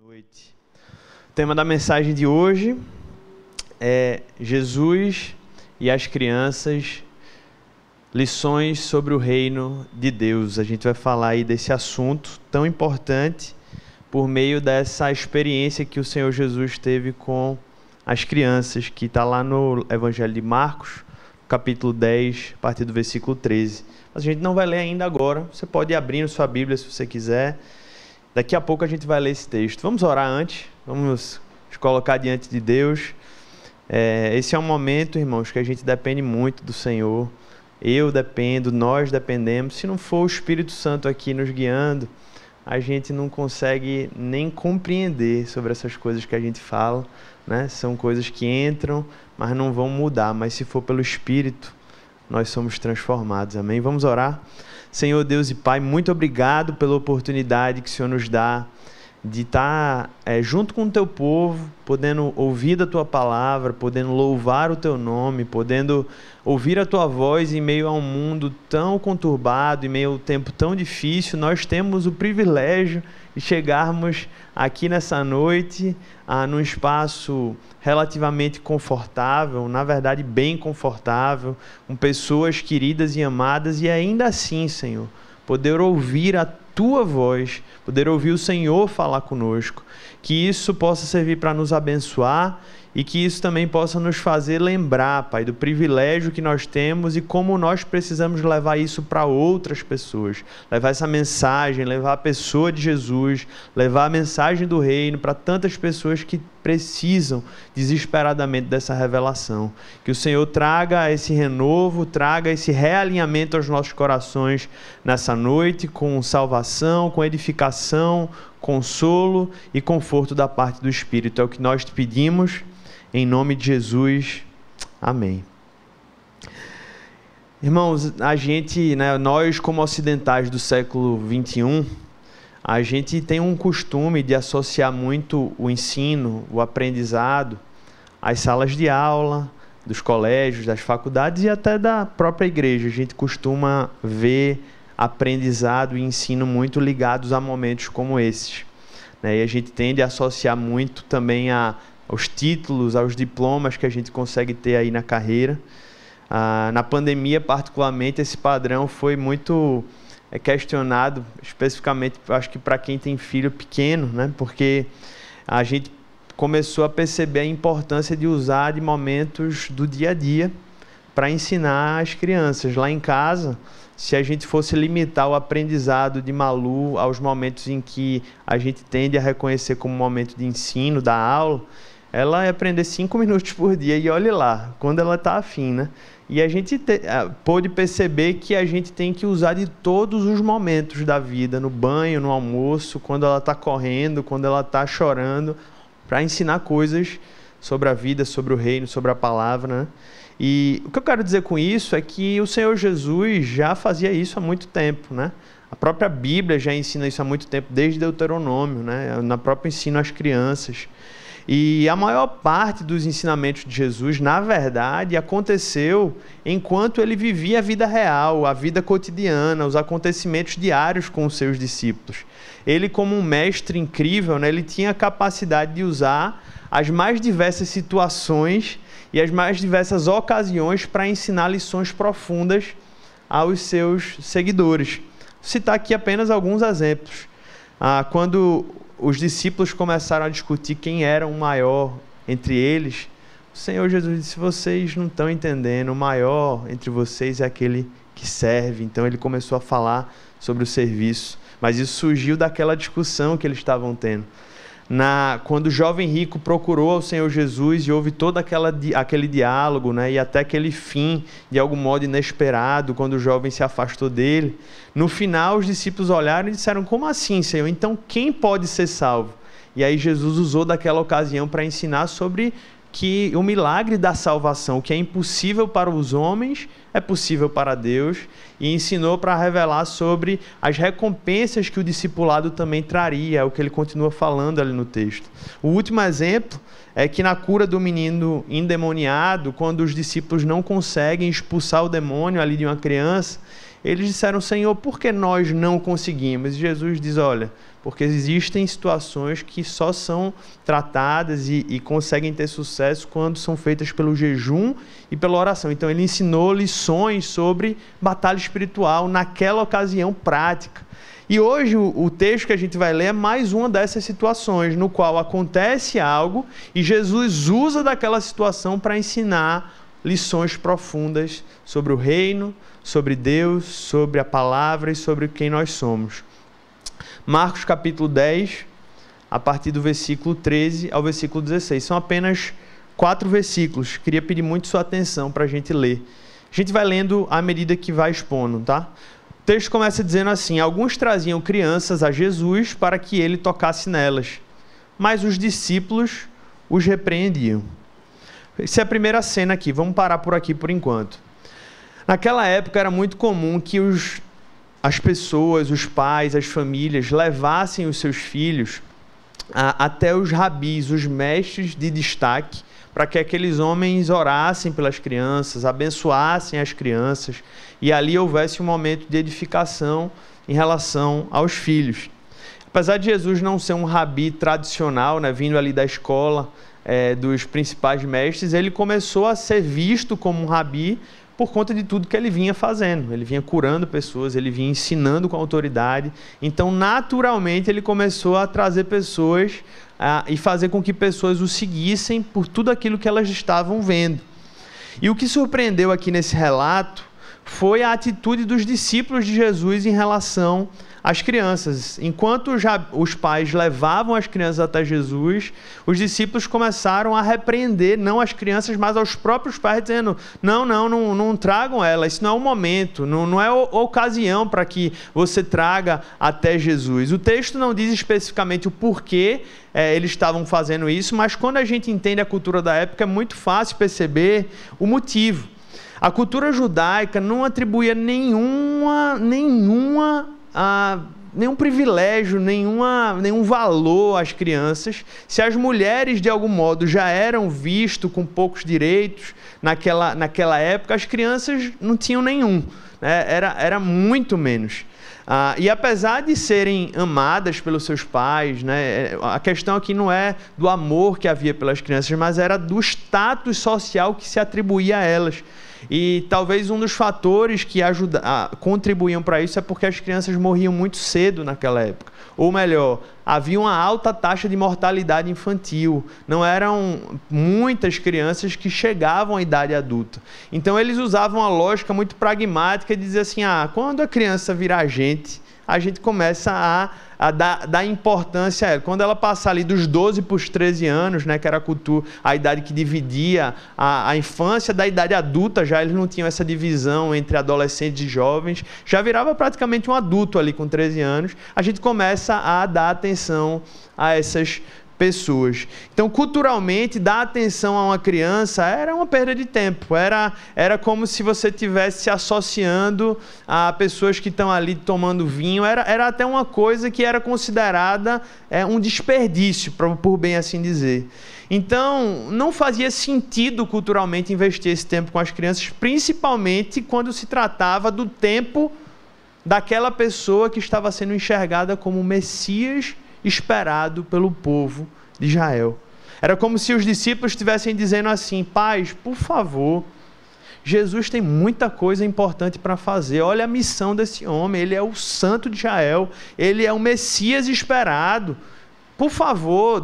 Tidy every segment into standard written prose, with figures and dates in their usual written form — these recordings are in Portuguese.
noite. O tema da mensagem de hoje é Jesus e as crianças, lições sobre o reino de Deus. A gente vai falar aí desse assunto tão importante por meio dessa experiência que o Senhor Jesus teve com as crianças, que está lá no Evangelho de Marcos, capítulo 10, a partir do versículo 13. Mas a gente não vai ler ainda agora, você pode ir abrindo sua Bíblia se você quiser. Daqui a pouco a gente vai ler esse texto. Vamos orar antes, vamos nos colocar diante de Deus. Esse é um momento, irmãos, que a gente depende muito do Senhor. Eu dependo, nós dependemos. Se não for o Espírito Santo aqui nos guiando, a gente não consegue nem compreender sobre essas coisas que a gente fala, né? São coisas que entram, mas não vão mudar. Mas se for pelo Espírito, nós somos transformados. Amém? Vamos orar? Senhor Deus e Pai, muito obrigado pela oportunidade que o Senhor nos dá de estar junto com o Teu povo, podendo ouvir da Tua palavra, podendo louvar o Teu nome, podendo ouvir a Tua voz em meio a um mundo tão conturbado, em meio a um tempo tão difícil. Nós temos o privilégio de chegarmos aqui nessa noite, num espaço relativamente confortável, na verdade bem confortável, com pessoas queridas e amadas, e ainda assim, Senhor, poder ouvir a Tua voz, poder ouvir o Senhor falar conosco, que isso possa servir para nos abençoar e que isso também possa nos fazer lembrar, Pai, do privilégio que nós temos e como nós precisamos levar isso para outras pessoas, levar essa mensagem, levar a pessoa de Jesus, levar a mensagem do reino para tantas pessoas que precisam desesperadamente dessa revelação. Que o Senhor traga esse renovo, traga esse realinhamento aos nossos corações nessa noite, com salvação, com edificação, consolo e conforto da parte do Espírito. É o que nós te pedimos, em nome de Jesus. Amém. Irmãos, nós como ocidentais do século XXI, a gente tem um costume de associar muito o ensino, o aprendizado, às salas de aula, dos colégios, das faculdades e até da própria igreja. A gente costuma ver aprendizado e ensino muito ligados a momentos como esses, né? E a gente tende a associar muito também aos títulos, aos diplomas que a gente consegue ter aí na carreira. Na pandemia, particularmente, esse padrão foi muito questionado, especificamente, acho que para quem tem filho pequeno, né? Porque a gente começou a perceber a importância de usar de momentos do dia a dia para ensinar as crianças. Lá em casa, se a gente fosse limitar o aprendizado de Malu aos momentos em que a gente tende a reconhecer como momento de ensino, da aula, ela ia aprender 5 minutos por dia e olhe lá, quando ela está afim, né? E a gente pôde perceber que a gente tem que usar de todos os momentos da vida, no banho, no almoço, quando ela está correndo, quando ela está chorando, para ensinar coisas sobre a vida, sobre o reino, sobre a palavra, né? E o que eu quero dizer com isso é que o Senhor Jesus já fazia isso há muito tempo, né? A própria Bíblia já ensina isso há muito tempo, desde Deuteronômio, né? Na própria ensino às crianças. E a maior parte dos ensinamentos de Jesus, na verdade, aconteceu enquanto ele vivia a vida real, a vida cotidiana, os acontecimentos diários com os seus discípulos. Ele, como um mestre incrível, né, ele tinha a capacidade de usar as mais diversas situações e as mais diversas ocasiões para ensinar lições profundas aos seus seguidores. Vou citar aqui apenas alguns exemplos. Quando os discípulos começaram a discutir quem era o maior entre eles, o Senhor Jesus disse: vocês não estão entendendo, o maior entre vocês é aquele que serve. Então ele começou a falar sobre o serviço, mas isso surgiu daquela discussão que eles estavam tendo. Quando o jovem rico procurou ao Senhor Jesus e houve todo aquele diálogo, né, e até aquele fim, de algum modo inesperado, quando o jovem se afastou dele, no final os discípulos olharam e disseram: como assim, Senhor? Então quem pode ser salvo? E aí Jesus usou daquela ocasião para ensinar sobre que o milagre da salvação, o que é impossível para os homens, é possível para Deus, e ensinou para revelar sobre as recompensas que o discipulado também traria, é o que ele continua falando ali no texto. O último exemplo é que na cura do menino endemoniado, quando os discípulos não conseguem expulsar o demônio ali de uma criança, eles disseram: Senhor, por que nós não conseguimos? E Jesus diz: olha, porque existem situações que só são tratadas e conseguem ter sucesso quando são feitas pelo jejum e pela oração. Então ele ensinou lições sobre batalha espiritual naquela ocasião prática. E hoje o texto que a gente vai ler é mais uma dessas situações, no qual acontece algo e Jesus usa daquela situação para ensinar lições profundas sobre o reino, sobre Deus, sobre a palavra e sobre quem nós somos. Marcos capítulo 10, a partir do versículo 13 ao versículo 16. São apenas 4 versículos. Queria pedir muito sua atenção para a gente ler. A gente vai lendo à medida que vai expondo, tá? O texto começa dizendo assim: alguns traziam crianças a Jesus para que ele tocasse nelas, mas os discípulos os repreendiam. Essa é a primeira cena aqui. Vamos parar por aqui por enquanto. Naquela época era muito comum que as pessoas, os pais, as famílias levassem os seus filhos até os rabis, os mestres de destaque, para que aqueles homens orassem pelas crianças, abençoassem as crianças, e ali houvesse um momento de edificação em relação aos filhos. Apesar de Jesus não ser um rabi tradicional, né, vindo ali da escola dos principais mestres, ele começou a ser visto como um rabi por conta de tudo que ele vinha fazendo. Ele vinha curando pessoas, ele vinha ensinando com autoridade. Então, naturalmente, ele começou a trazer pessoas e fazer com que pessoas o seguissem por tudo aquilo que elas estavam vendo. E o que surpreendeu aqui nesse relato foi a atitude dos discípulos de Jesus em relação às crianças. Enquanto os pais levavam as crianças até Jesus, os discípulos começaram a repreender, não as crianças, mas aos próprios pais, dizendo: não tragam ela, isso não é o momento, não é a ocasião para que você traga até Jesus. O texto não diz especificamente o porquê eles estavam fazendo isso, mas quando a gente entende a cultura da época, é muito fácil perceber o motivo. A cultura judaica não atribuía nenhum privilégio, nenhum valor às crianças. Se as mulheres, de algum modo, já eram vistas com poucos direitos naquela época, as crianças não tinham nenhum, né? Era muito menos. E apesar de serem amadas pelos seus pais, né, a questão aqui não é do amor que havia pelas crianças, mas era do status social que se atribuía a elas. E talvez um dos fatores que contribuíam para isso é porque as crianças morriam muito cedo naquela época. Ou melhor, havia uma alta taxa de mortalidade infantil. Não eram muitas crianças que chegavam à idade adulta. Então eles usavam uma lógica muito pragmática de dizer assim: quando a criança virar gente, a gente começa a dar importância a ela. Quando ela passar ali dos 12 para os 13 anos, né, que era a idade que dividia a infância da idade adulta, já eles não tinham essa divisão entre adolescentes e jovens, já virava praticamente um adulto ali com 13 anos, a gente começa a dar atenção a essas pessoas. Então, culturalmente, dar atenção a uma criança era uma perda de tempo, era como se você estivesse se associando a pessoas que estão ali tomando vinho, era até uma coisa que era considerada um desperdício, por bem assim dizer. Então, não fazia sentido culturalmente investir esse tempo com as crianças, principalmente quando se tratava do tempo daquela pessoa que estava sendo enxergada como o Messias esperado pelo povo de Israel. Era como se os discípulos estivessem dizendo assim: pais, por favor, Jesus tem muita coisa importante para fazer. Olha a missão desse homem, ele é o santo de Israel, ele é o Messias esperado. Por favor,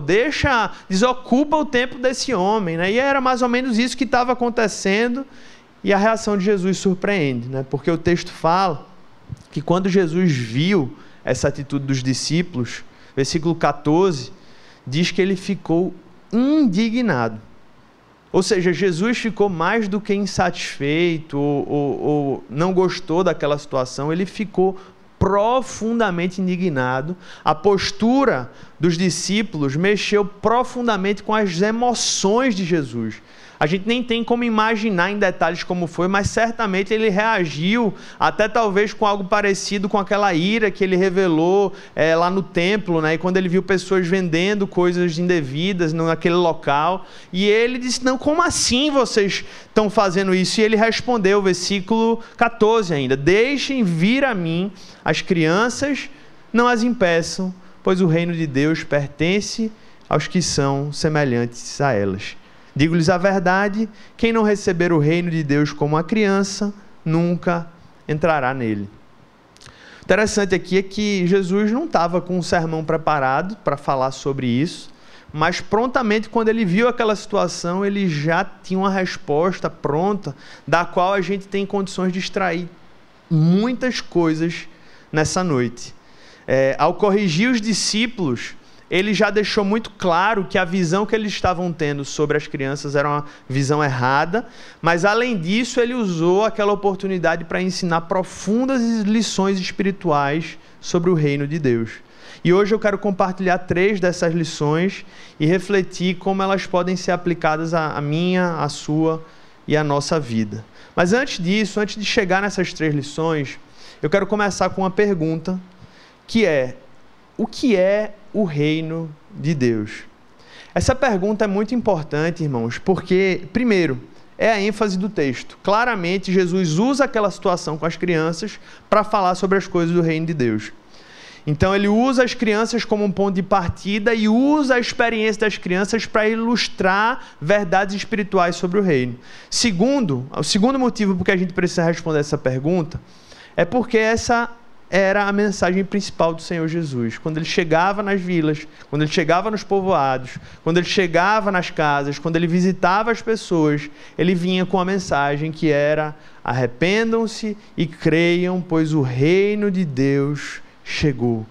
desocupa o tempo desse homem, né? E era mais ou menos isso que estava acontecendo, e a reação de Jesus surpreende, né? Porque o texto fala que quando Jesus viu essa atitude dos discípulos, versículo 14, diz que ele ficou indignado. Ou seja, Jesus ficou mais do que insatisfeito ou não gostou daquela situação, ele ficou profundamente indignado. A postura dos discípulos mexeu profundamente com as emoções de Jesus. A gente nem tem como imaginar em detalhes como foi, mas certamente ele reagiu até talvez com algo parecido com aquela ira que ele revelou lá no templo, né? E quando ele viu pessoas vendendo coisas indevidas naquele local. E ele disse, não, como assim vocês estão fazendo isso? E ele respondeu, versículo 14 ainda, deixem vir a mim as crianças, não as impeçam, pois o reino de Deus pertence aos que são semelhantes a elas. Digo-lhes a verdade, quem não receber o reino de Deus como a criança, nunca entrará nele. Interessante aqui é que Jesus não estava com um sermão preparado para falar sobre isso, mas prontamente quando ele viu aquela situação, ele já tinha uma resposta pronta, da qual a gente tem condições de extrair muitas coisas nessa noite. Ao corrigir os discípulos, ele já deixou muito claro que a visão que eles estavam tendo sobre as crianças era uma visão errada, mas além disso ele usou aquela oportunidade para ensinar profundas lições espirituais sobre o reino de Deus. E hoje eu quero compartilhar 3 dessas lições e refletir como elas podem ser aplicadas à minha, à sua e à nossa vida. Mas antes disso, antes de chegar nessas 3 lições, eu quero começar com uma pergunta, que é: o que é o reino de Deus? Essa pergunta é muito importante, irmãos, porque, primeiro, é a ênfase do texto. Claramente, Jesus usa aquela situação com as crianças para falar sobre as coisas do reino de Deus. Então, ele usa as crianças como um ponto de partida e usa a experiência das crianças para ilustrar verdades espirituais sobre o reino. O segundo motivo por que a gente precisa responder essa pergunta é porque essa era a mensagem principal do Senhor Jesus. Quando ele chegava nas vilas, quando ele chegava nos povoados, quando ele chegava nas casas, quando ele visitava as pessoas, ele vinha com a mensagem que era: arrependam-se e creiam, pois o reino de Deus chegou.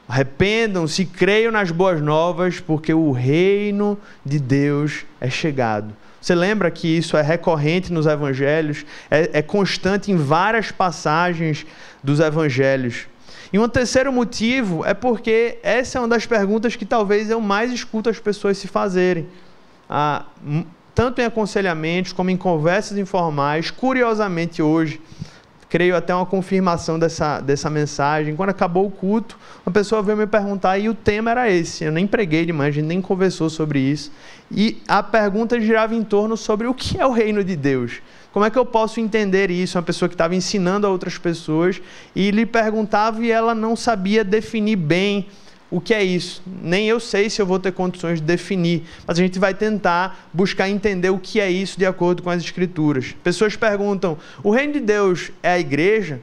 Arrependam-se e creiam nas boas novas, porque o reino de Deus é chegado. Você lembra que isso é recorrente nos evangelhos, é constante em várias passagens dos evangelhos. E um terceiro motivo é porque essa é uma das perguntas que talvez eu mais escuto as pessoas se fazerem. Tanto em aconselhamentos como em conversas informais. Curiosamente hoje, creio até uma confirmação dessa mensagem. Quando acabou o culto, uma pessoa veio me perguntar e o tema era esse. Eu nem preguei de manhã, a gente nem conversou sobre isso. E a pergunta girava em torno sobre o que é o reino de Deus. Como é que eu posso entender isso? Uma pessoa que estava ensinando a outras pessoas e lhe perguntava e ela não sabia definir bem o que é isso. Nem eu sei se eu vou ter condições de definir, mas a gente vai tentar buscar entender o que é isso de acordo com as Escrituras. Pessoas perguntam: o reino de Deus é a igreja?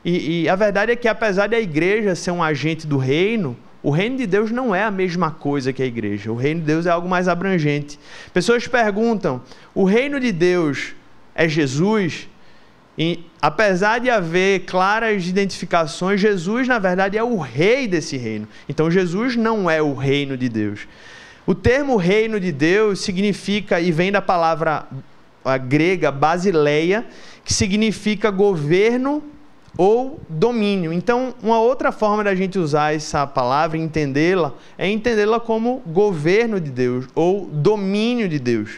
E a verdade é que, apesar de a igreja ser um agente do reino, o reino de Deus não é a mesma coisa que a igreja. O reino de Deus é algo mais abrangente. Pessoas perguntam: o reino de Deus é Jesus? E apesar de haver claras identificações, Jesus, na verdade, é o rei desse reino. Então, Jesus não é o reino de Deus. O termo reino de Deus significa, e vem da palavra grega basileia, que significa governo ou domínio. Então, uma outra forma da gente usar essa palavra e entendê-la é entendê-la como governo de Deus ou domínio de Deus.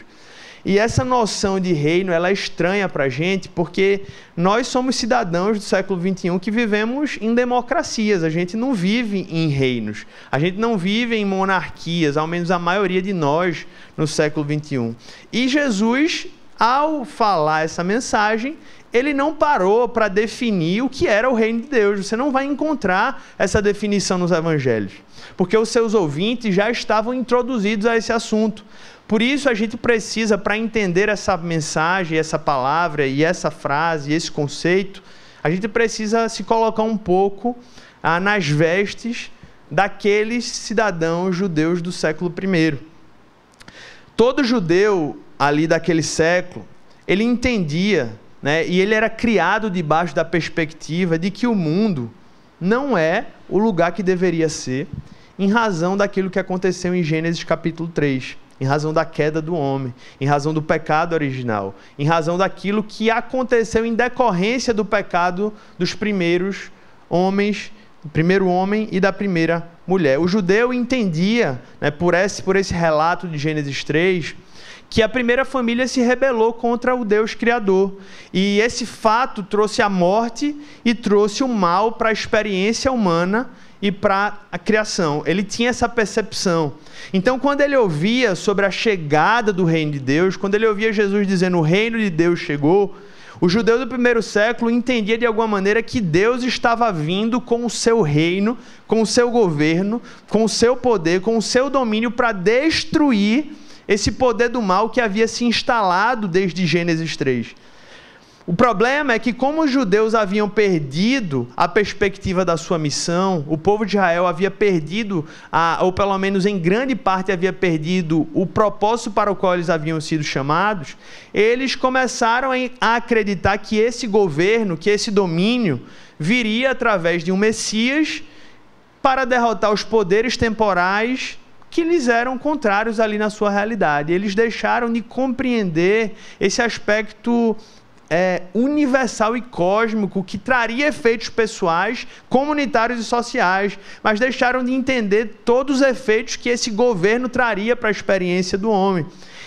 E essa noção de reino, ela é estranha para a gente, porque nós somos cidadãos do século XXI que vivemos em democracias. A gente não vive em reinos. A gente não vive em monarquias, ao menos a maioria de nós no século XXI. E Jesus, ao falar essa mensagem, ele não parou para definir o que era o reino de Deus. Você não vai encontrar essa definição nos evangelhos, porque os seus ouvintes já estavam introduzidos a esse assunto. Por isso a gente precisa, para entender essa mensagem, essa palavra e essa frase, esse conceito, a gente precisa se colocar um pouco nas vestes daqueles cidadãos judeus do século I. Todo judeu ali daquele século, ele entendia, né, e ele era criado debaixo da perspectiva de que o mundo não é o lugar que deveria ser, em razão daquilo que aconteceu em Gênesis capítulo 3. Em razão da queda do homem, em razão do pecado original, em razão daquilo que aconteceu em decorrência do pecado dos primeiros homens, do primeiro homem e da primeira mulher. O judeu entendia, né, por esse relato de Gênesis 3, que a primeira família se rebelou contra o Deus Criador. E esse fato trouxe a morte e trouxe o mal para a experiência humana e para a criação. Ele tinha essa percepção. Então, quando ele ouvia sobre a chegada do reino de Deus, quando ele ouvia Jesus dizendo o reino de Deus chegou, o judeu do primeiro século entendia de alguma maneira que Deus estava vindo com o seu reino, com o seu governo, com o seu poder, com o seu domínio para destruir esse poder do mal que havia se instalado desde Gênesis 3. O problema é que, como os judeus haviam perdido a perspectiva da sua missão, o povo de Israel havia perdido, ou pelo menos em grande parte havia perdido, o propósito para o qual eles haviam sido chamados, eles começaram a acreditar que esse governo, que esse domínio, viria através de um Messias para derrotar os poderes temporais que lhes eram contrários ali na sua realidade. Eles deixaram de compreender esse aspecto universal e cósmico que traria efeitos pessoais, comunitários e sociais, mas deixaram de entender todos os efeitos que esse governo traria para a experiência do homem.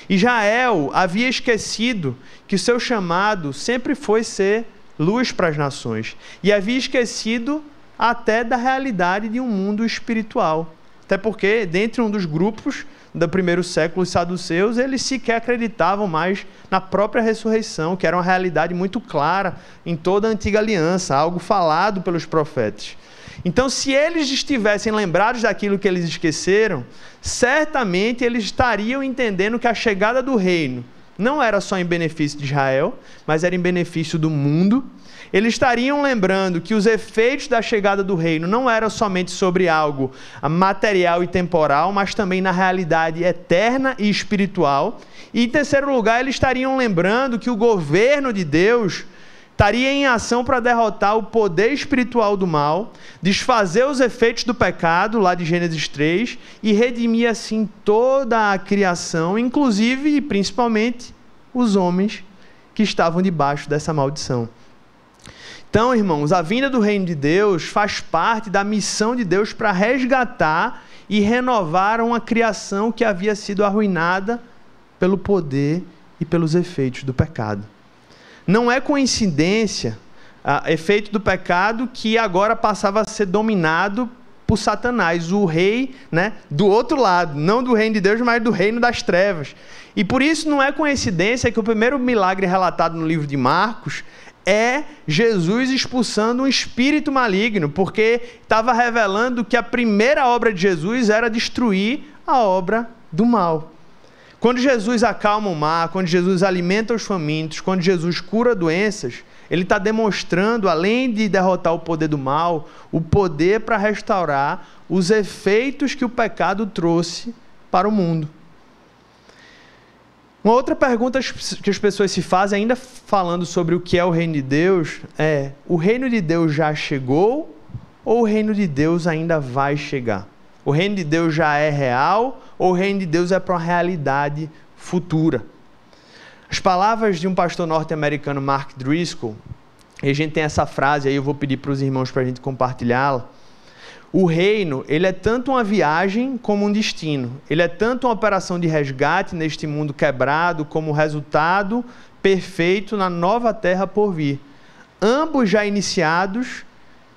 Israel havia esquecido que o seu chamado sempre foi ser luz para as nações, e havia esquecido até da realidade de um mundo espiritual. Até porque, dentre um dos grupos do primeiro século, os saduceus, eles sequer acreditavam mais na própria ressurreição, que era uma realidade muito clara em toda a antiga aliança, algo falado pelos profetas. Então, se eles estivessem lembrados daquilo que eles esqueceram, certamente eles estariam entendendo que a chegada do reino não era só em benefício de Israel, mas era em benefício do mundo. Eles estariam lembrando que os efeitos da chegada do reino não eram somente sobre algo material e temporal, mas também na realidade eterna e espiritual. E, em terceiro lugar, eles estariam lembrando que o governo de Deus estaria em ação para derrotar o poder espiritual do mal, desfazer os efeitos do pecado, lá de Gênesis 3, e redimir assim toda a criação, inclusive e principalmente os homens que estavam debaixo dessa maldição. Então, irmãos, a vinda do reino de Deus faz parte da missão de Deus para resgatar e renovar uma criação que havia sido arruinada pelo poder e pelos efeitos do pecado. Não é coincidência, efeito do pecado, que agora passava a ser dominado por Satanás, o rei, do outro lado, não do reino de Deus, mas do reino das trevas. E por isso não é coincidência que o primeiro milagre relatado no livro de Marcos é Jesus expulsando um espírito maligno, porque estava revelando que a primeira obra de Jesus era destruir a obra do mal. Quando Jesus acalma o mar, quando Jesus alimenta os famintos, quando Jesus cura doenças, ele está demonstrando, além de derrotar o poder do mal, o poder para restaurar os efeitos que o pecado trouxe para o mundo. Uma outra pergunta que as pessoas se fazem, ainda falando sobre o que é o reino de Deus, é: o reino de Deus já chegou ou o reino de Deus ainda vai chegar? O reino de Deus já é real ou o reino de Deus é para uma realidade futura? As palavras de um pastor norte-americano, Mark Driscoll, e a gente tem essa frase aí, eu vou pedir para os irmãos para a gente compartilhá-la. O reino, ele é tanto uma viagem como um destino. Ele é tanto uma operação de resgate neste mundo quebrado, como resultado perfeito na nova terra por vir. Ambos já iniciados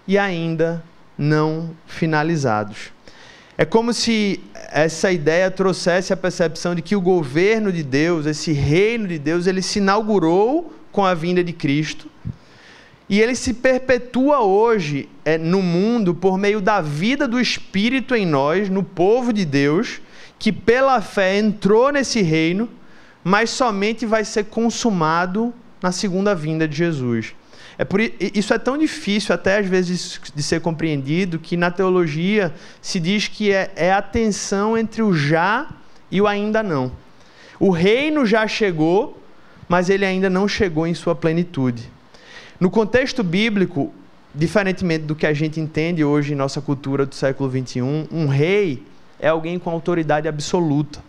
e ainda não finalizados. É como se essa ideia trouxesse a percepção de que o governo de Deus, esse reino de Deus, ele se inaugurou com a vinda de Cristo. E ele se perpetua hoje no mundo por meio da vida do Espírito em nós, no povo de Deus, que pela fé entrou nesse reino, mas somente vai ser consumado na segunda vinda de Jesus. Isso é tão difícil até às vezes de ser compreendido, que na teologia se diz que é a tensão entre o já e o ainda não. O reino já chegou, mas ele ainda não chegou em sua plenitude. No contexto bíblico, diferentemente do que a gente entende hoje em nossa cultura do século XXI, um rei é alguém com autoridade absoluta,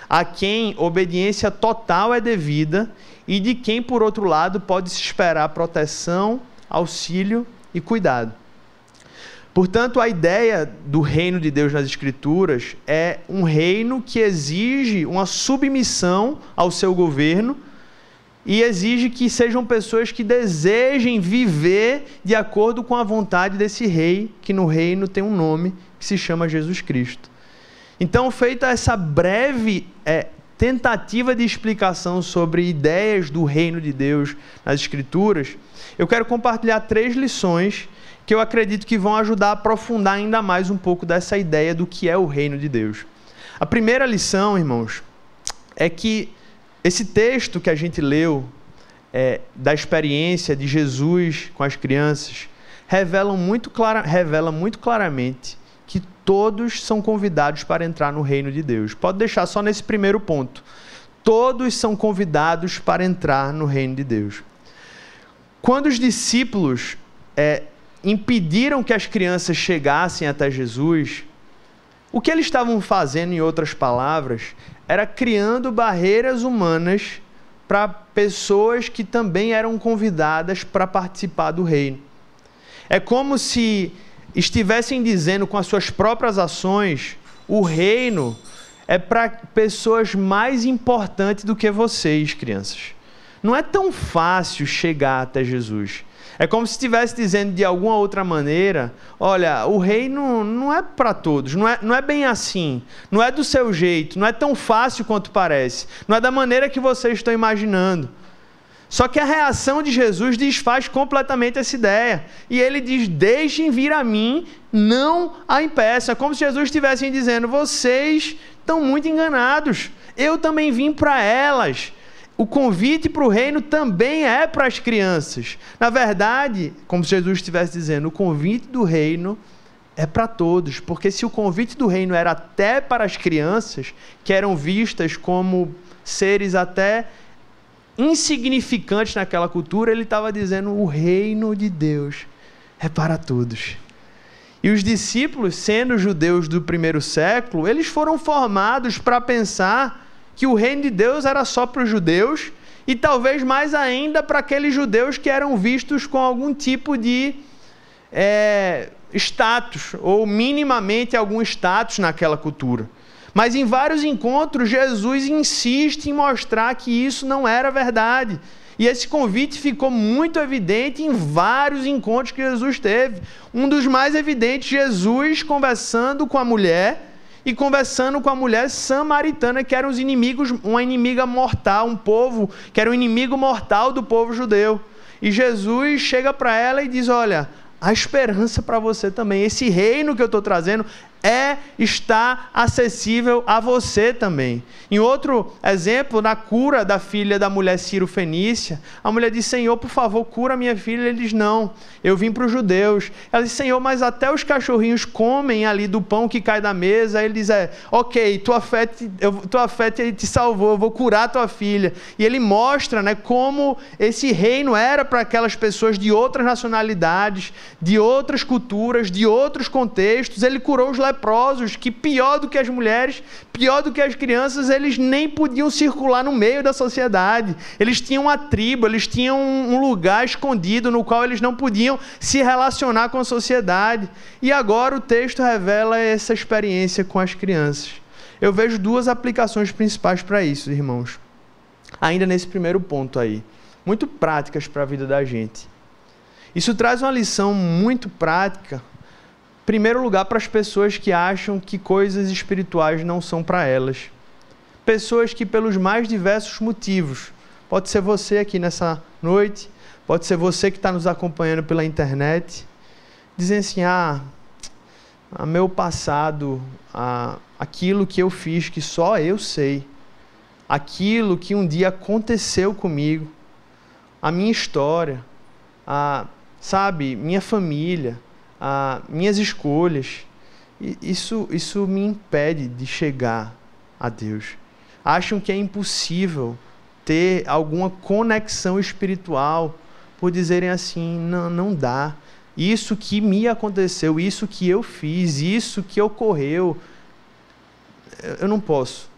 a quem obediência total é devida e de quem, por outro lado, pode-se esperar proteção, auxílio e cuidado. Portanto, a ideia do reino de Deus nas Escrituras é um reino que exige uma submissão ao seu governo e exige que sejam pessoas que desejem viver de acordo com a vontade desse rei, que no reino tem um nome que se chama Jesus Cristo. Então, feita essa breve tentativa de explicação sobre ideias do reino de Deus nas Escrituras, eu quero compartilhar 3 lições que eu acredito que vão ajudar a aprofundar ainda mais um pouco dessa ideia do que é o reino de Deus. A primeira lição, irmãos, é que esse texto que a gente leu, da experiência de Jesus com as crianças, revela muito claramente que todos são convidados para entrar no reino de Deus. Pode deixar só nesse primeiro ponto. Todos são convidados para entrar no reino de Deus. Quando os discípulos impediram que as crianças chegassem até Jesus, o que eles estavam fazendo, em outras palavras, era criando barreiras humanas para pessoas que também eram convidadas para participar do reino. É como se estivessem dizendo com as suas próprias ações: o reino é para pessoas mais importantes do que vocês, crianças. Não é tão fácil chegar até Jesus. É como se estivesse dizendo de alguma outra maneira: olha, o reino não é para todos, não é bem assim, não é do seu jeito, não é tão fácil quanto parece, não é da maneira que vocês estão imaginando. Só que a reação de Jesus desfaz completamente essa ideia. E ele diz: deixem vir a mim, não a impeçam. É como se Jesus estivesse dizendo: vocês estão muito enganados, eu também vim para elas. O convite para o reino também é para as crianças. Na verdade, como se Jesus estivesse dizendo, o convite do reino é para todos. Porque se o convite do reino era até para as crianças, que eram vistas como seres até insignificantes naquela cultura, ele estava dizendo: o reino de Deus é para todos. E os discípulos, sendo judeus do primeiro século, eles foram formados para pensar que o reino de Deus era só para os judeus e talvez mais ainda para aqueles judeus que eram vistos com algum tipo de status, ou minimamente algum status naquela cultura. Mas em vários encontros, Jesus insiste em mostrar que isso não era verdade. E esse convite ficou muito evidente em vários encontros que Jesus teve. Um dos mais evidentes, Jesus conversando com a mulher, e conversando com a mulher samaritana, que eram os inimigos, uma inimiga mortal, um povo que era um inimigo mortal do povo judeu. E Jesus chega para ela e diz: olha, há esperança para você também. Esse reino que eu estou trazendo está acessível a você também. Em outro exemplo, na cura da filha da mulher Ciro-Fenícia, a mulher diz: Senhor, por favor, cura minha filha. Ele diz: não, eu vim para os judeus. Ela diz: Senhor, mas até os cachorrinhos comem ali do pão que cai da mesa. Ele diz: ok, tua fé te salvou, eu vou curar tua filha. E ele mostra, como esse reino era para aquelas pessoas de outras nacionalidades, de outras culturas, de outros contextos. Ele curou os leprosos, que pior do que as mulheres, pior do que as crianças, eles nem podiam circular no meio da sociedade. Eles tinham uma tribo, eles tinham um lugar escondido no qual eles não podiam se relacionar com a sociedade. E agora o texto revela essa experiência com as crianças. Eu vejo 2 aplicações principais para isso, irmãos. Ainda nesse primeiro ponto aí, muito práticas para a vida da gente. Isso traz uma lição muito prática, em primeiro lugar, para as pessoas que acham que coisas espirituais não são para elas. Pessoas que, pelos mais diversos motivos, pode ser você aqui nessa noite, pode ser você que está nos acompanhando pela internet, dizem assim: meu passado, aquilo que eu fiz que só eu sei, aquilo que um dia aconteceu comigo, a minha história, minha família, minhas escolhas, isso me impede de chegar a Deus. Acham que é impossível ter alguma conexão espiritual por dizerem assim: não dá. Isso que me aconteceu, isso que eu fiz, isso que ocorreu, eu não posso.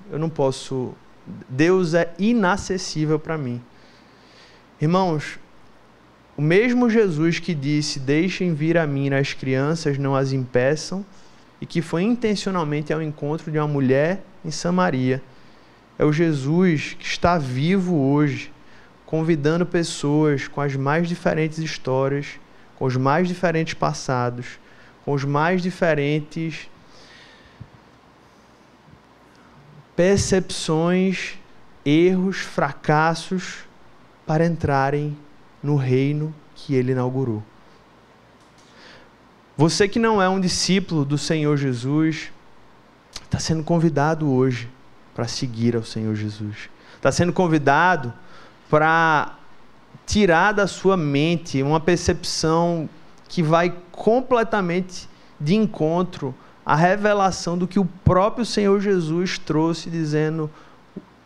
Deus é inacessível para mim. Irmãos, O mesmo Jesus que disse, deixem vir a mim as crianças, não as impeçam, e que foi intencionalmente ao encontro de uma mulher em Samaria, é o Jesus que está vivo hoje, convidando pessoas com as mais diferentes histórias, com os mais diferentes passados, com os mais diferentes percepções, erros, fracassos, para entrarem no reino que ele inaugurou. Você que não é um discípulo do Senhor Jesus, está sendo convidado hoje para seguir ao Senhor Jesus. Está sendo convidado para tirar da sua mente uma percepção que vai completamente de encontro à revelação do que o próprio Senhor Jesus trouxe, dizendo: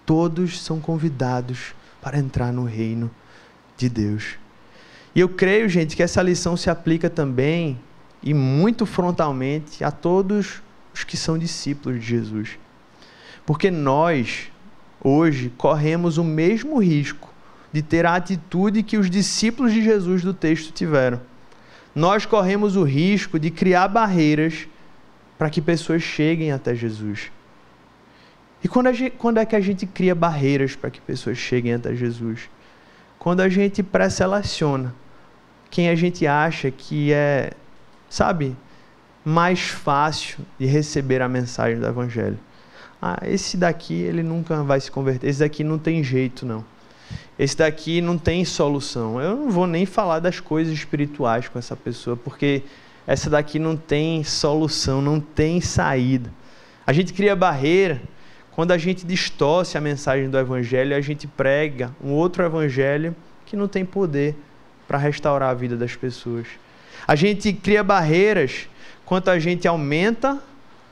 todos são convidados para entrar no reino de Deus. E eu creio, gente, que essa lição se aplica também, e muito frontalmente, a todos os que são discípulos de Jesus. Porque nós, hoje, corremos o mesmo risco de ter a atitude que os discípulos de Jesus do texto tiveram. Nós corremos o risco de criar barreiras para que pessoas cheguem até Jesus. E quando é que a gente cria barreiras para que pessoas cheguem até Jesus? Quando a gente pré-seleciona quem a gente acha que é, mais fácil de receber a mensagem do Evangelho. Esse daqui, ele nunca vai se converter. Esse daqui não tem jeito, não. Esse daqui não tem solução. Eu não vou nem falar das coisas espirituais com essa pessoa, porque essa daqui não tem solução, não tem saída. A gente cria barreira quando a gente distorce a mensagem do Evangelho e a gente prega um outro Evangelho que não tem poder para restaurar a vida das pessoas. A gente cria barreiras quando a gente aumenta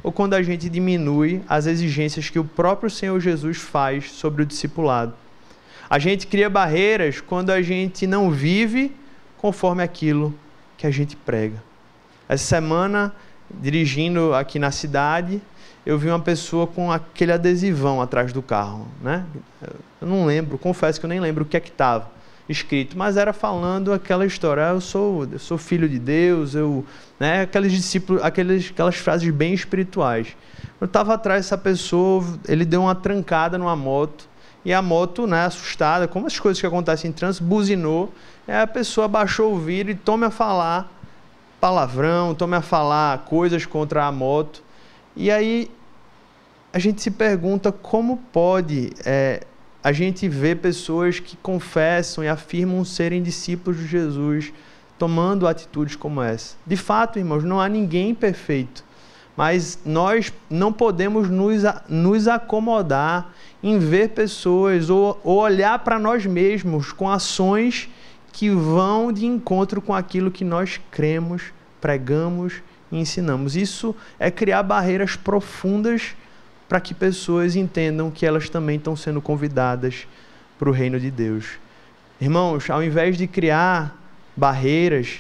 ou quando a gente diminui as exigências que o próprio Senhor Jesus faz sobre o discipulado. A gente cria barreiras quando a gente não vive conforme aquilo que a gente prega. Essa semana, dirigindo aqui na cidade, eu vi uma pessoa com aquele adesivão atrás do carro, né? Eu não lembro, confesso que eu nem lembro o que é que estava escrito, mas era falando aquela história: eu sou filho de Deus, né? Aqueles discípulos, aquelas frases bem espirituais. Eu estava atrás dessa pessoa, ele deu uma trancada numa moto, e a moto, né, assustada, como as coisas que acontecem em trânsito, buzinou, e a pessoa abaixou o vidro e tome a falar palavrão, tome a falar coisas contra a moto. E aí a gente se pergunta como pode a gente ver pessoas que confessam e afirmam serem discípulos de Jesus tomando atitudes como essa. De fato, irmãos, não há ninguém perfeito, mas nós não podemos nos acomodar em ver pessoas ou olhar para nós mesmos com ações que vão de encontro com aquilo que nós cremos, pregamos e ensinamos. Isso é criar barreiras profundas para que pessoas entendam que elas também estão sendo convidadas para o reino de Deus. Irmãos, ao invés de criar barreiras,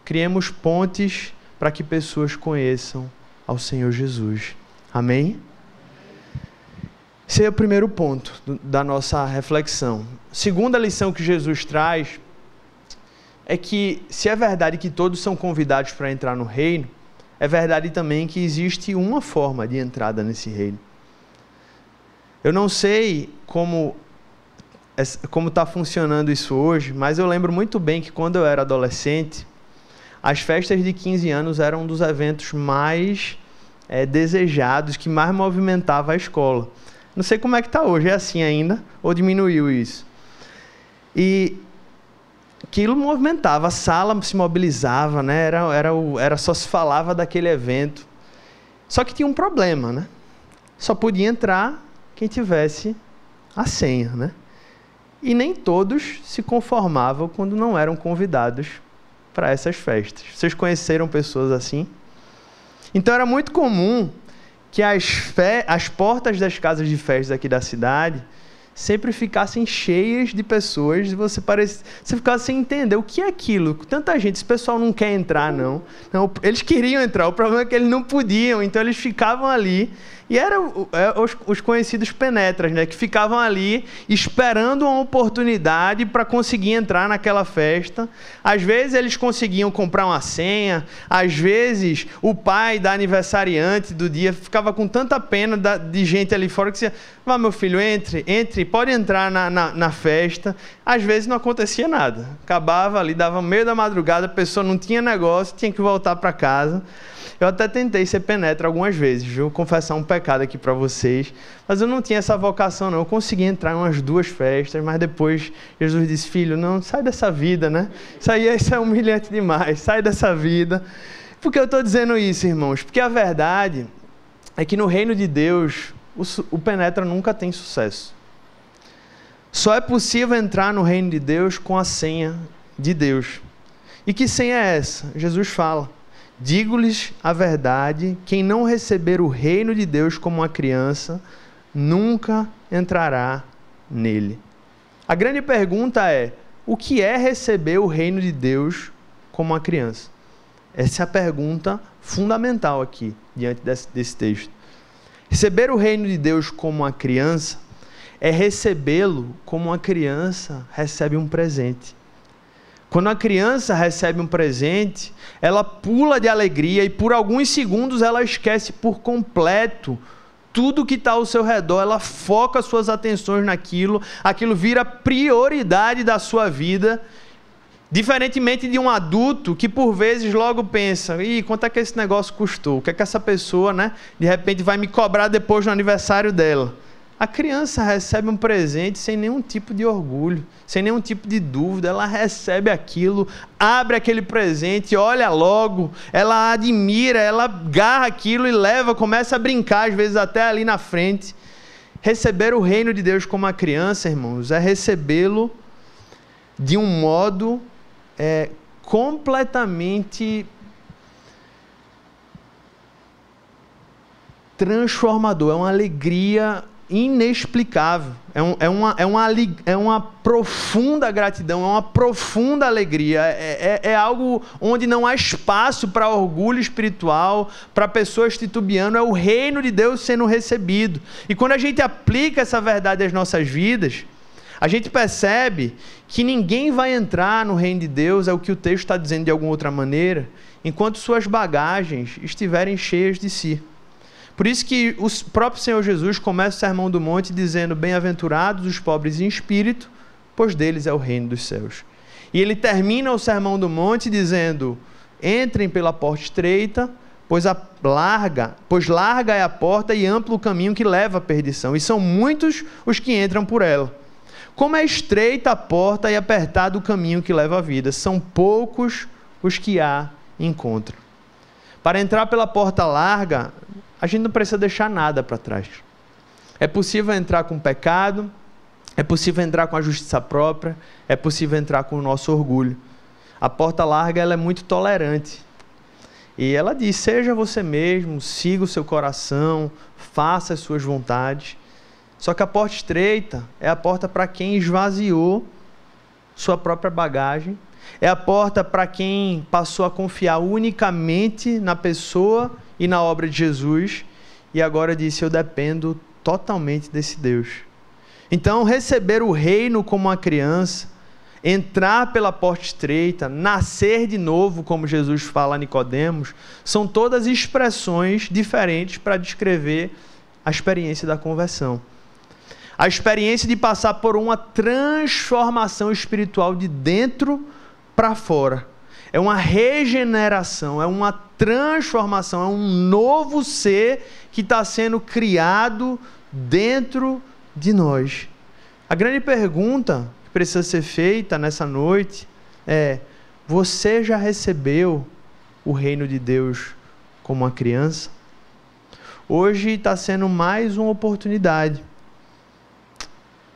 criemos pontes para que pessoas conheçam ao Senhor Jesus. Amém? Esse é o primeiro ponto da nossa reflexão. Segunda lição que Jesus traz é que, se é verdade que todos são convidados para entrar no reino, é verdade também que existe uma forma de entrada nesse reino. Eu não sei como está funcionando isso hoje, mas eu lembro muito bem que quando eu era adolescente, as festas de 15 anos eram um dos eventos mais desejados, que mais movimentava a escola. Não sei como é que está hoje, é assim ainda? Ou diminuiu isso? E aquilo movimentava, a sala se mobilizava, né? Só se falava daquele evento. Só que tinha um problema, né? Só podia entrar quem tivesse a senha, né? E nem todos se conformavam quando não eram convidados para essas festas. Vocês conheceram pessoas assim? Então era muito comum que as portas das casas de festas aqui da cidade sempre ficassem cheias de pessoas e você ficava sem entender o que é aquilo. Tanta gente, esse pessoal não quer entrar, não. Eles queriam entrar, o problema é que eles não podiam, então eles ficavam ali. E eram os conhecidos penetras, né? Que ficavam ali esperando uma oportunidade para conseguir entrar naquela festa. Às vezes eles conseguiam comprar uma senha, às vezes o pai da aniversariante do dia ficava com tanta pena de gente ali fora que dizia: vá, meu filho, entre, pode entrar na festa. Às vezes não acontecia nada. Acabava ali, dava meio da madrugada, a pessoa não tinha negócio, tinha que voltar para casa. Eu até tentei ser penetra algumas vezes, viu? Confessar um pecado aqui para vocês. Mas eu não tinha essa vocação, não. Eu consegui entrar em umas 2 festas, mas depois Jesus disse: filho, não, sai dessa vida, né? Isso é humilhante demais, sai dessa vida. Por que eu estou dizendo isso, irmãos? Porque a verdade é que no reino de Deus, o penetra nunca tem sucesso. Só é possível entrar no reino de Deus com a senha de Deus. E que senha é essa? Jesus fala: digo-lhes a verdade, quem não receber o reino de Deus como uma criança, nunca entrará nele. A grande pergunta é: o que é receber o reino de Deus como uma criança? Essa é a pergunta fundamental aqui, diante desse texto. Receber o reino de Deus como uma criança é recebê-lo como uma criança recebe um presente. Quando a criança recebe um presente, ela pula de alegria e por alguns segundos ela esquece por completo tudo que está ao seu redor, ela foca suas atenções naquilo, aquilo vira prioridade da sua vida, diferentemente de um adulto que por vezes logo pensa: quanto é que esse negócio custou? O que é que essa pessoa, né, de repente vai me cobrar depois no aniversário dela? A criança recebe um presente sem nenhum tipo de orgulho, sem nenhum tipo de dúvida. Ela recebe aquilo, abre aquele presente, olha logo, ela admira, ela agarra aquilo e leva, começa a brincar, às vezes até ali na frente. Receber o reino de Deus como uma criança, irmãos, é recebê-lo de um modo completamente transformador. É uma alegria inexplicável, é uma profunda gratidão, é uma profunda alegria, é algo onde não há espaço para orgulho espiritual, para pessoas titubeando. É o reino de Deus sendo recebido. E quando a gente aplica essa verdade às nossas vidas, a gente percebe que ninguém vai entrar no reino de Deus, é o que o texto está dizendo de alguma outra maneira, enquanto suas bagagens estiverem cheias de si. Por isso que o próprio Senhor Jesus começa o Sermão do Monte dizendo: bem-aventurados os pobres em espírito, pois deles é o reino dos céus. E ele termina o Sermão do Monte dizendo: entrem pela porta estreita, pois larga é a porta e amplo o caminho que leva à perdição, e são muitos os que entram por ela. Como é estreita a porta e apertado o caminho que leva à vida, são poucos os que a encontram. Para entrar pela porta larga, a gente não precisa deixar nada para trás. É possível entrar com pecado, é possível entrar com a justiça própria, é possível entrar com o nosso orgulho. A porta larga, ela é muito tolerante. E ela diz: seja você mesmo, siga o seu coração, faça as suas vontades. Só que a porta estreita é a porta para quem esvaziou sua própria bagagem, é a porta para quem passou a confiar unicamente na pessoa e na obra de Jesus, e agora disse: eu dependo totalmente desse Deus. Então, receber o reino como uma criança, entrar pela porta estreita, nascer de novo, como Jesus fala a Nicodemos, são todas expressões diferentes para descrever a experiência da conversão. A experiência de passar por uma transformação espiritual de dentro para fora. É uma regeneração, é uma transformação, é um novo ser que está sendo criado dentro de nós. A grande pergunta que precisa ser feita nessa noite é: você já recebeu o reino de Deus como uma criança? Hoje está sendo mais uma oportunidade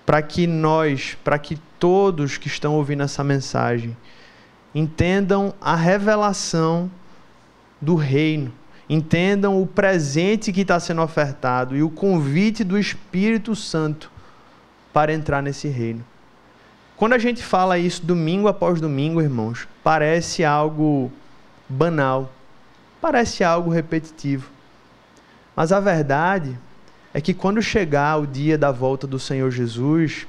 para que todos que estão ouvindo essa mensagem entendam a revelação do reino, entendam o presente que está sendo ofertado e o convite do Espírito Santo para entrar nesse reino. Quando a gente fala isso domingo após domingo, irmãos, parece algo banal, parece algo repetitivo. Mas a verdade é que quando chegar o dia da volta do Senhor Jesus,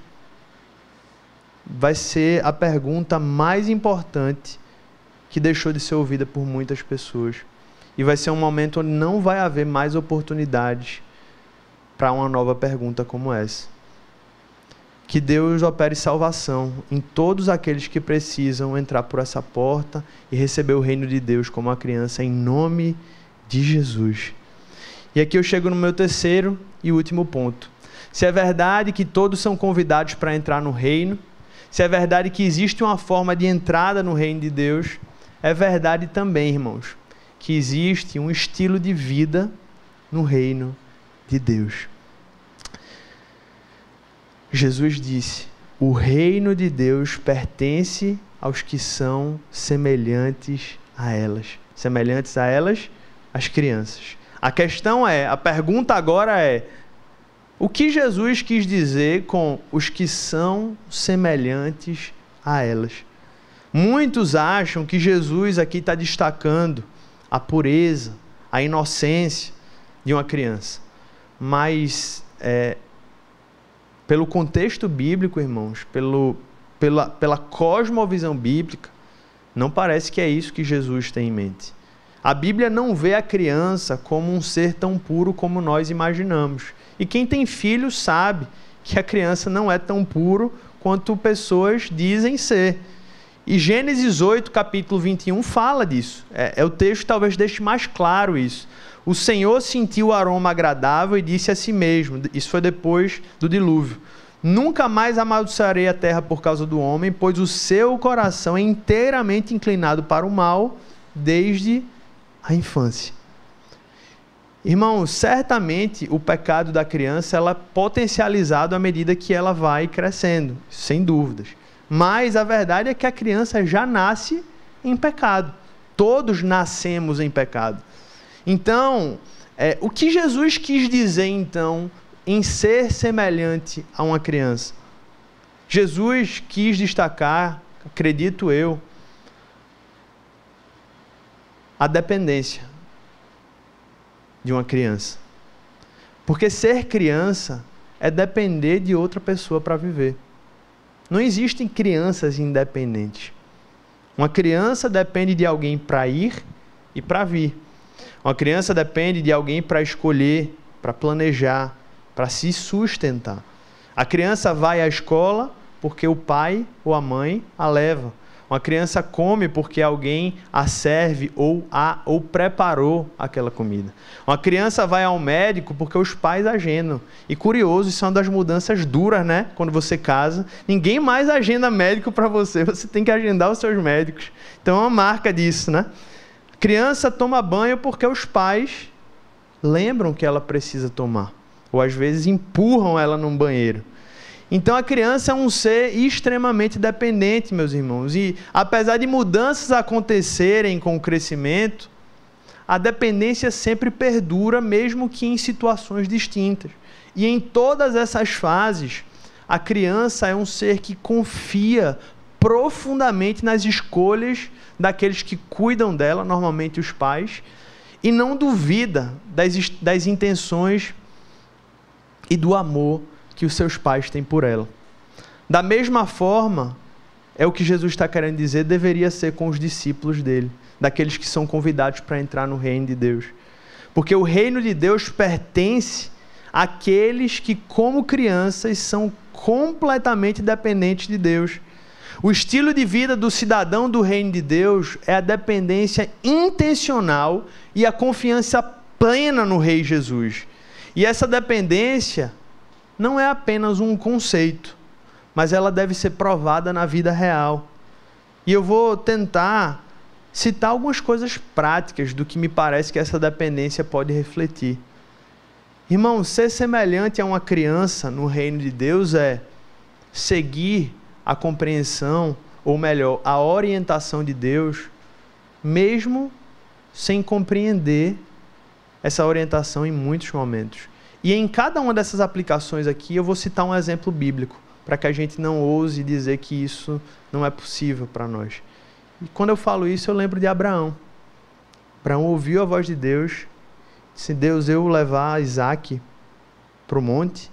vai ser a pergunta mais importante que deixou de ser ouvida por muitas pessoas. E vai ser um momento onde não vai haver mais oportunidades para uma nova pergunta como essa. Que Deus opere salvação em todos aqueles que precisam entrar por essa porta e receber o reino de Deus como uma criança, em nome de Jesus. E aqui eu chego no meu terceiro e último ponto. Se é verdade que todos são convidados para entrar no reino, se é verdade que existe uma forma de entrada no reino de Deus, é verdade também, irmãos, que existe um estilo de vida no reino de Deus. Jesus disse: o reino de Deus pertence aos que são semelhantes a elas. Semelhantes a elas, as crianças. A questão é, a pergunta agora é, o que Jesus quis dizer com os que são semelhantes a elas? Muitos acham que Jesus aqui está destacando a pureza, a inocência de uma criança. Mas, pelo contexto bíblico, irmãos, pela cosmovisão bíblica, não parece que é isso que Jesus tem em mente. A Bíblia não vê a criança como um ser tão puro como nós imaginamos. E quem tem filho sabe que a criança não é tão puro quanto pessoas dizem ser. E Gênesis 8, capítulo 21, fala disso. O texto que talvez deixe mais claro isso. O Senhor sentiu o aroma agradável e disse a si mesmo, isso foi depois do dilúvio: nunca mais amaldiçoarei a terra por causa do homem, pois o seu coração é inteiramente inclinado para o mal desde a infância. Irmão, certamente o pecado da criança ela é potencializado à medida que ela vai crescendo, sem dúvidas. Mas a verdade é que a criança já nasce em pecado. Todos nascemos em pecado. Então, o que Jesus quis dizer, então, em ser semelhante a uma criança? Jesus quis destacar, acredito eu, a dependência de uma criança. Porque ser criança é depender de outra pessoa para viver. Não existem crianças independentes. Uma criança depende de alguém para ir e para vir. Uma criança depende de alguém para escolher, para planejar, para se sustentar. A criança vai à escola porque o pai ou a mãe a leva. Uma criança come porque alguém a serve ou preparou aquela comida. Uma criança vai ao médico porque os pais agendam. E curioso, isso é uma das mudanças duras, né? Quando você casa, ninguém mais agenda médico para você. Você tem que agendar os seus médicos. Então é uma marca disso, né? A criança toma banho porque os pais lembram que ela precisa tomar. Ou às vezes empurram ela num banheiro. Então a criança é um ser extremamente dependente, meus irmãos. E apesar de mudanças acontecerem com o crescimento, a dependência sempre perdura, mesmo que em situações distintas. E em todas essas fases, a criança é um ser que confia profundamente nas escolhas daqueles que cuidam dela, normalmente os pais, e não duvida das intenções e do amor que os seus pais têm por ela. Da mesma forma, é o que Jesus está querendo dizer, deveria ser com os discípulos dele, daqueles que são convidados para entrar no reino de Deus. Porque o reino de Deus pertence àqueles que, como crianças, são completamente dependentes de Deus. O estilo de vida do cidadão do reino de Deus é a dependência intencional e a confiança plena no Rei Jesus. E essa dependência não é apenas um conceito, mas ela deve ser provada na vida real. E eu vou tentar citar algumas coisas práticas do que me parece que essa dependência pode refletir. Irmão, ser semelhante a uma criança no reino de Deus é seguir a compreensão, ou melhor, a orientação de Deus, mesmo sem compreender essa orientação em muitos momentos. E em cada uma dessas aplicações aqui, eu vou citar um exemplo bíblico, para que a gente não ouse dizer que isso não é possível para nós. E quando eu falo isso, eu lembro de Abraão. Abraão ouviu a voz de Deus, disse: Deus, eu vou levar Isaac para o monte.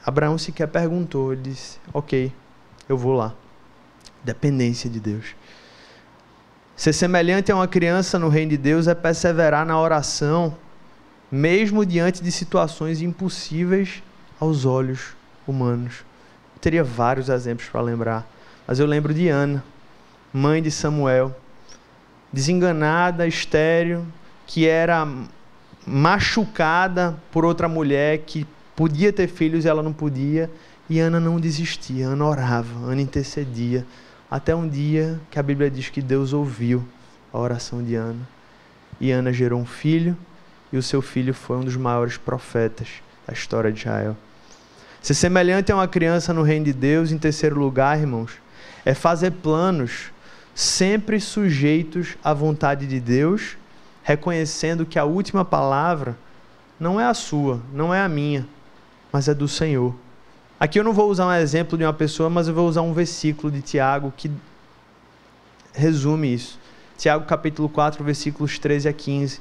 Abraão sequer perguntou, ele disse: ok, eu vou lá. Dependência de Deus. Ser semelhante a uma criança no reino de Deus é perseverar na oração, mesmo diante de situações impossíveis aos olhos humanos. Eu teria vários exemplos para lembrar, mas eu lembro de Ana, mãe de Samuel, desenganada, estéril, que era machucada por outra mulher que podia ter filhos e ela não podia, e Ana não desistia, Ana orava, Ana intercedia, até um dia que a Bíblia diz que Deus ouviu a oração de Ana, e Ana gerou um filho, e o seu filho foi um dos maiores profetas da história de Israel. Ser semelhante a uma criança no reino de Deus, em terceiro lugar, irmãos, é fazer planos sempre sujeitos à vontade de Deus, reconhecendo que a última palavra não é a sua, não é a minha, mas é do Senhor. Aqui eu não vou usar um exemplo de uma pessoa, mas eu vou usar um versículo de Tiago que resume isso. Tiago capítulo 4, versículos 13 a 15,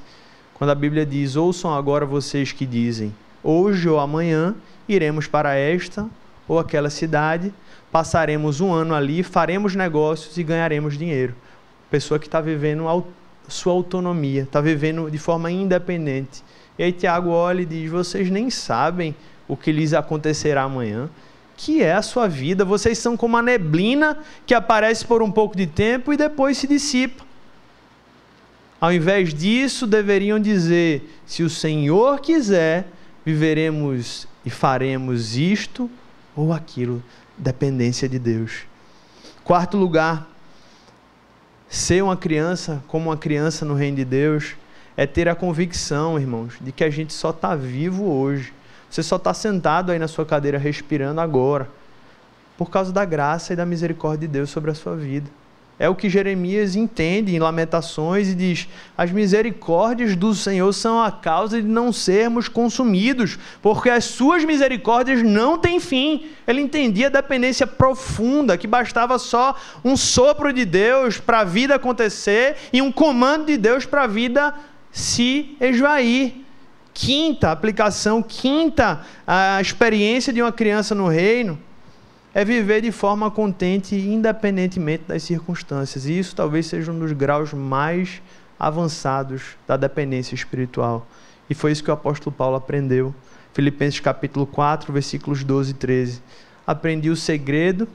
quando a Bíblia diz: ouçam agora vocês que dizem, hoje ou amanhã iremos para esta ou aquela cidade, passaremos um ano ali, faremos negócios e ganharemos dinheiro. Pessoa que está vivendo sua autonomia, está vivendo de forma independente. E aí Tiago olha e diz: vocês nem sabem o que lhes acontecerá amanhã, que é a sua vida. Vocês são como a neblina que aparece por um pouco de tempo e depois se dissipa. Ao invés disso, deveriam dizer: se o Senhor quiser, viveremos e faremos isto ou aquilo. Dependência de Deus. Quarto lugar, ser uma criança como uma criança no reino de Deus é ter a convicção, irmãos, de que a gente só está vivo hoje. Você só está sentado aí na sua cadeira respirando agora, por causa da graça e da misericórdia de Deus sobre a sua vida. É o que Jeremias entende em Lamentações e diz: as misericórdias do Senhor são a causa de não sermos consumidos, porque as suas misericórdias não têm fim. Ele entendia a dependência profunda, que bastava só um sopro de Deus para a vida acontecer e um comando de Deus para a vida se esvair. Quinta aplicação, a experiência de uma criança no reino é viver de forma contente, independentemente das circunstâncias. E isso talvez seja um dos graus mais avançados da dependência espiritual. E foi isso que o apóstolo Paulo aprendeu. Filipenses capítulo 4, versículos 12 e 13. Aprendi o segredo,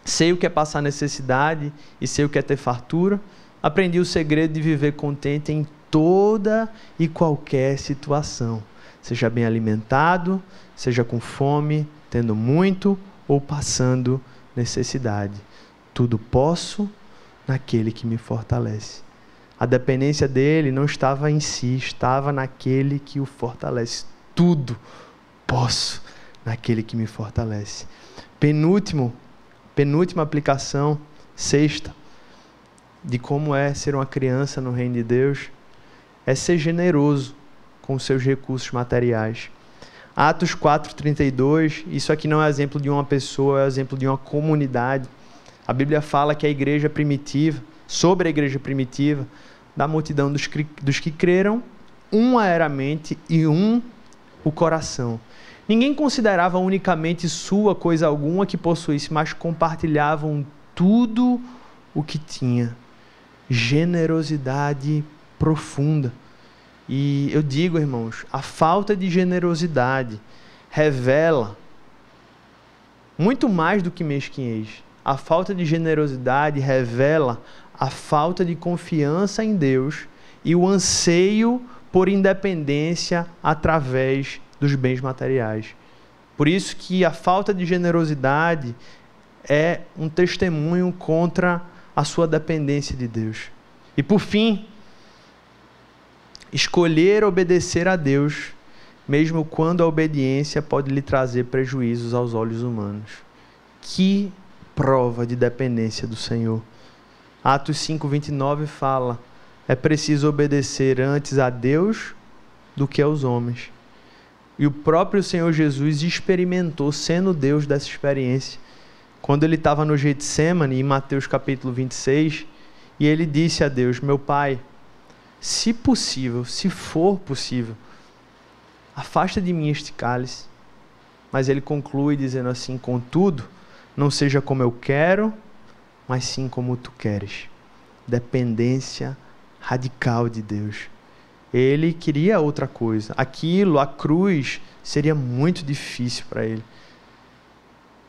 sei o que é passar necessidade e sei o que é ter fartura. Aprendi o segredo de viver contente em toda e qualquer situação. Seja bem alimentado, seja com fome, tendo muito ou passando necessidade. Tudo posso naquele que me fortalece. A dependência dele não estava em si, estava naquele que o fortalece. Tudo posso naquele que me fortalece. Penúltima aplicação, sexta, de como é ser uma criança no reino de Deus, é ser generoso com os seus recursos materiais. Atos 4:32, isso aqui não é exemplo de uma pessoa, é exemplo de uma comunidade. A Bíblia fala que a igreja primitiva, sobre a igreja primitiva, da multidão dos que creram, um era a mente e um o coração. Ninguém considerava unicamente sua coisa alguma que possuísse, mas compartilhavam tudo o que tinha. Generosidade profunda. E eu digo, irmãos, a falta de generosidade revela muito mais do que mesquinhez. A falta de generosidade revela a falta de confiança em Deus e o anseio por independência através dos bens materiais. Por isso que a falta de generosidade é um testemunho contra a sua dependência de Deus. E por fim, escolher obedecer a Deus, mesmo quando a obediência pode lhe trazer prejuízos aos olhos humanos. Que prova de dependência do Senhor. Atos 5:29 fala: é preciso obedecer antes a Deus do que aos homens. E o próprio Senhor Jesus experimentou sendo Deus dessa experiência. Quando ele estava no Getsemane, em Mateus capítulo 26, e ele disse a Deus: meu Pai, se possível, se for possível, afasta de mim este cálice. Mas ele conclui dizendo assim: contudo, não seja como eu quero, mas sim como tu queres. Dependência radical de Deus. Ele queria outra coisa. Aquilo, a cruz, seria muito difícil para ele.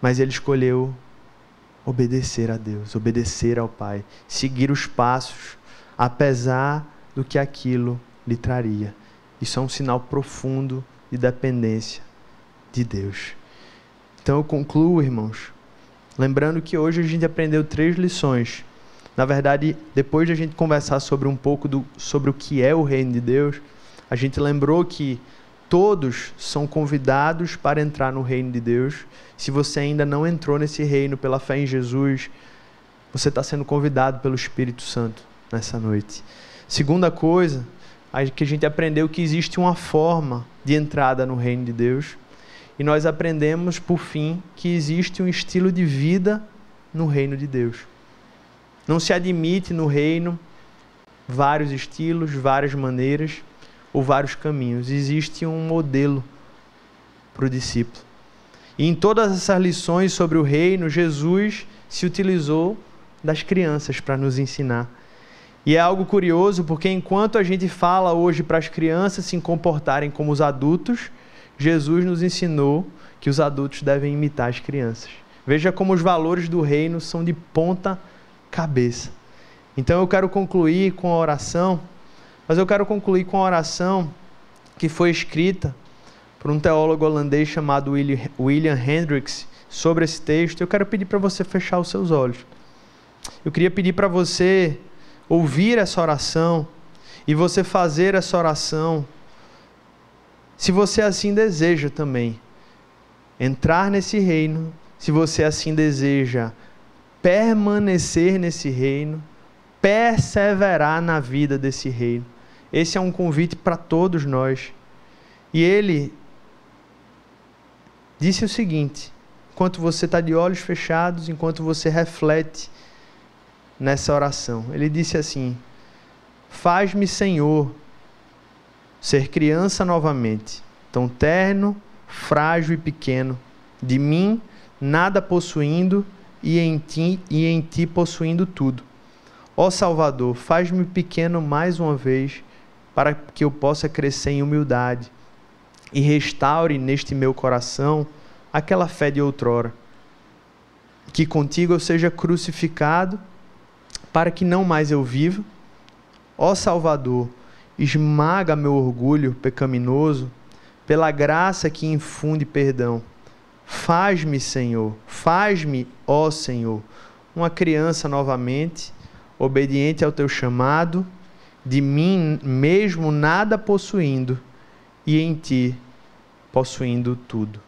Mas ele escolheu obedecer a Deus, obedecer ao Pai, seguir os passos, apesar do que aquilo lhe traria. Isso é um sinal profundo de dependência de Deus. Então eu concluo, irmãos, lembrando que hoje a gente aprendeu 3 lições. Na verdade, depois de a gente conversar sobre um pouco sobre o que é o reino de Deus, a gente lembrou que todos são convidados para entrar no reino de Deus. Se você ainda não entrou nesse reino pela fé em Jesus, você está sendo convidado pelo Espírito Santo nessa noite. Segunda coisa, que a gente aprendeu que existe uma forma de entrada no reino de Deus. E nós aprendemos, por fim, que existe um estilo de vida no reino de Deus. Não se admite no reino vários estilos, várias maneiras ou vários caminhos. Existe um modelo para o discípulo. E em todas essas lições sobre o reino, Jesus se utilizou das crianças para nos ensinar. E é algo curioso, porque enquanto a gente fala hoje para as crianças se comportarem como os adultos, Jesus nos ensinou que os adultos devem imitar as crianças. Veja como os valores do reino são de ponta cabeça. Então eu quero concluir com a oração, mas eu quero concluir com a oração que foi escrita por um teólogo holandês chamado William Hendricks sobre esse texto. Eu quero pedir para você fechar os seus olhos. Eu queria pedir para você ouvir essa oração e você fazer essa oração, se você assim deseja também, entrar nesse reino, se você assim deseja permanecer nesse reino, perseverar na vida desse reino. Esse é um convite para todos nós. E ele disse o seguinte, enquanto você está de olhos fechados, enquanto você reflete nessa oração, ele disse assim: faz-me, Senhor, ser criança novamente, tão terno, frágil e pequeno, de mim nada possuindo e em ti possuindo tudo. Ó Salvador, faz-me pequeno mais uma vez, para que eu possa crescer em humildade, e restaure neste meu coração aquela fé de outrora. Que contigo eu seja crucificado, para que não mais eu viva. Ó Salvador, esmaga meu orgulho pecaminoso, pela graça que infunde perdão. Faz-me, Senhor, faz-me, ó Senhor, uma criança novamente, obediente ao teu chamado, de mim mesmo nada possuindo, e em ti possuindo tudo.